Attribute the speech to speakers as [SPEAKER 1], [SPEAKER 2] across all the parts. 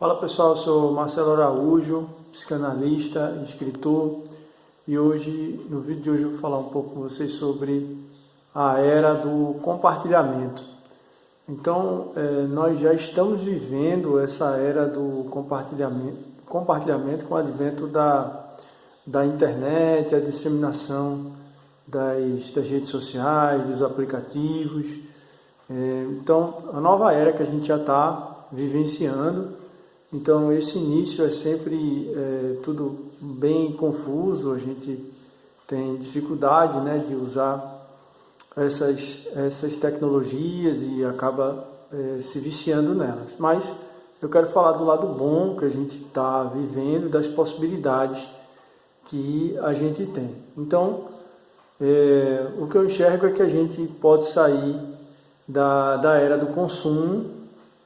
[SPEAKER 1] Fala pessoal, eu sou Marcelo Araújo, psicanalista, escritor, e hoje, no vídeo de hoje, eu vou falar um pouco com vocês sobre a era do compartilhamento. Então, nós já estamos vivendo essa era do compartilhamento com o advento da internet, a disseminação das redes sociais, dos aplicativos. Então, a nova era que a gente já está vivenciando. Então, esse início é sempre tudo bem confuso, a gente tem dificuldade, né, de usar essas tecnologias e acaba se viciando nelas. Mas eu quero falar do lado bom que a gente está vivendo, das possibilidades que a gente tem. Então, o que eu enxergo é que a gente pode sair da era do consumo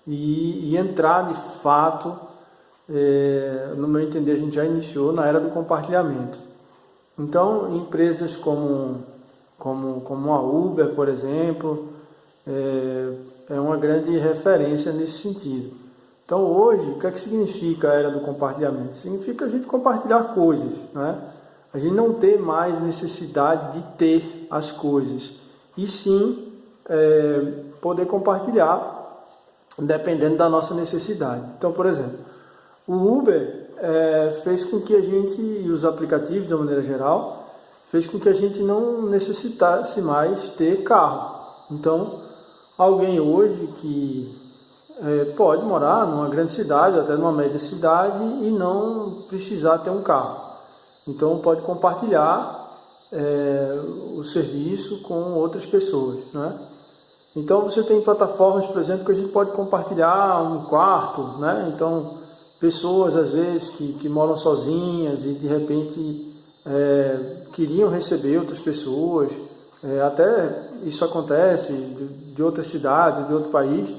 [SPEAKER 1] e entrar de fato, no meu entender, a gente já iniciou na era do compartilhamento. Então, empresas como a Uber, por exemplo, é uma grande referência nesse sentido. Então, hoje, o que é que significa a era do compartilhamento? Significa a gente compartilhar coisas, né? A gente não ter mais necessidade de ter as coisas, e sim poder compartilhar dependendo da nossa necessidade. Então, por exemplo, o Uber fez com que a gente, e os aplicativos de uma maneira geral, fez com que a gente não necessitasse mais ter carro. Então, alguém hoje que pode morar numa grande cidade, até numa média cidade, e não precisar ter um carro. Então, pode compartilhar o serviço com outras pessoas, né? Então, você tem plataformas, por exemplo, que a gente pode compartilhar um quarto, né? Então, pessoas, às vezes, que moram sozinhas e, de repente, queriam receber outras pessoas, até isso acontece de outras cidades, de outro país,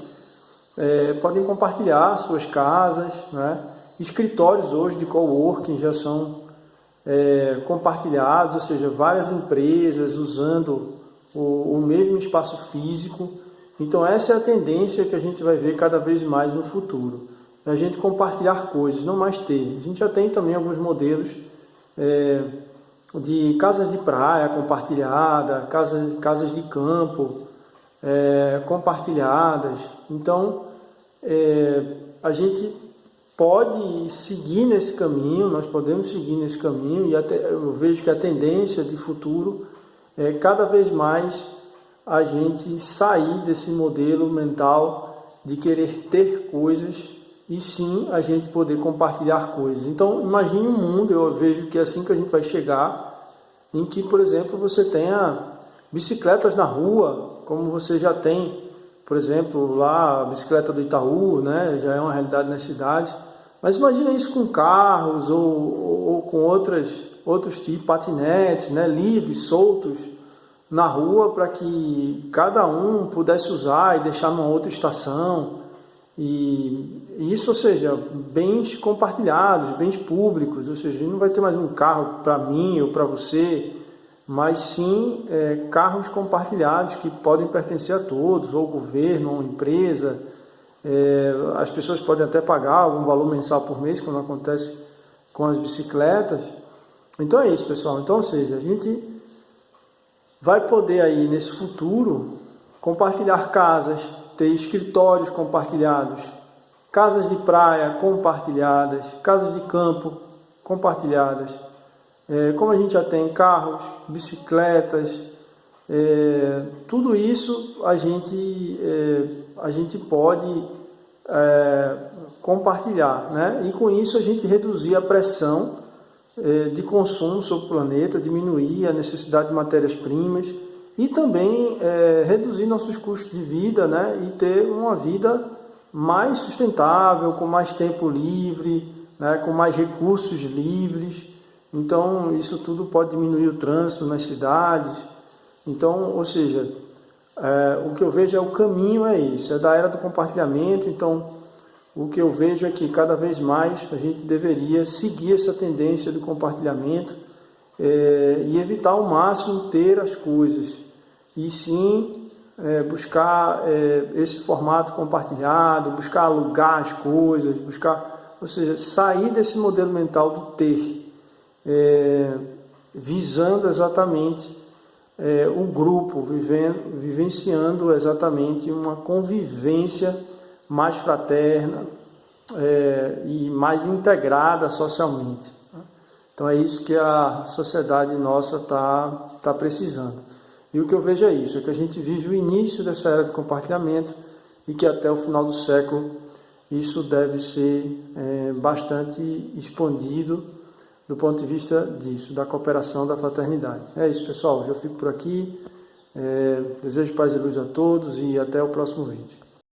[SPEAKER 1] podem compartilhar suas casas, né? Escritórios hoje de coworking já são compartilhados, ou seja, várias empresas usando o mesmo espaço físico. Então essa é a tendência que a gente vai ver cada vez mais no futuro. A gente compartilhar coisas, não mais ter. A gente já tem também alguns modelos de casas de praia compartilhada, casas de campo compartilhadas. Então a gente pode seguir nesse caminho, nós podemos seguir nesse caminho, e até eu vejo que a tendência de futuro cada vez mais a gente sair desse modelo mental de querer ter coisas e sim a gente poder compartilhar coisas. Então, imagine um mundo, eu vejo que é assim que a gente vai chegar, em que, por exemplo, você tenha bicicletas na rua, como você já tem, por exemplo, lá a bicicleta do Itaú, né, já é uma realidade nas cidades. Mas imagina isso com carros ou com outros tipos, patinetes, né, livres, soltos, na rua, para que cada um pudesse usar e deixar numa outra estação. E isso, ou seja, bens compartilhados, bens públicos, ou seja, a gente não vai ter mais um carro para mim ou para você, mas sim carros compartilhados que podem pertencer a todos, ou ao governo, ou à empresa. As pessoas podem até pagar algum valor mensal por mês, quando acontece com as bicicletas. Então é isso, pessoal. Então, ou seja, a gente vai poder aí nesse futuro compartilhar casas, ter escritórios compartilhados, casas de praia compartilhadas, casas de campo compartilhadas. Como a gente já tem carros, bicicletas, tudo isso a gente pode compartilhar, né? E com isso a gente reduzir a pressão de consumo sobre o planeta, diminuir a necessidade de matérias-primas e também reduzir nossos custos de vida, né? E ter uma vida mais sustentável, com mais tempo livre, né? Com mais recursos livres. Então, isso tudo pode diminuir o trânsito nas cidades. Então, ou seja, o que eu vejo o caminho é isso, é da era do compartilhamento. Então, o que eu vejo é que cada vez mais a gente deveria seguir essa tendência do compartilhamento e evitar ao máximo ter as coisas, e sim buscar esse formato compartilhado, buscar alugar as coisas, ou seja, sair desse modelo mental do ter, visando exatamente o grupo, vivenciando exatamente uma convivência mais fraterna e mais integrada socialmente. Então é isso que a sociedade nossa está precisando. E o que eu vejo é isso, é que a gente vive o início dessa era de compartilhamento e que até o final do século isso deve ser bastante expandido do ponto de vista disso, da cooperação, da fraternidade. É isso, pessoal. Eu fico por aqui. Desejo paz e luz a todos e até o próximo vídeo.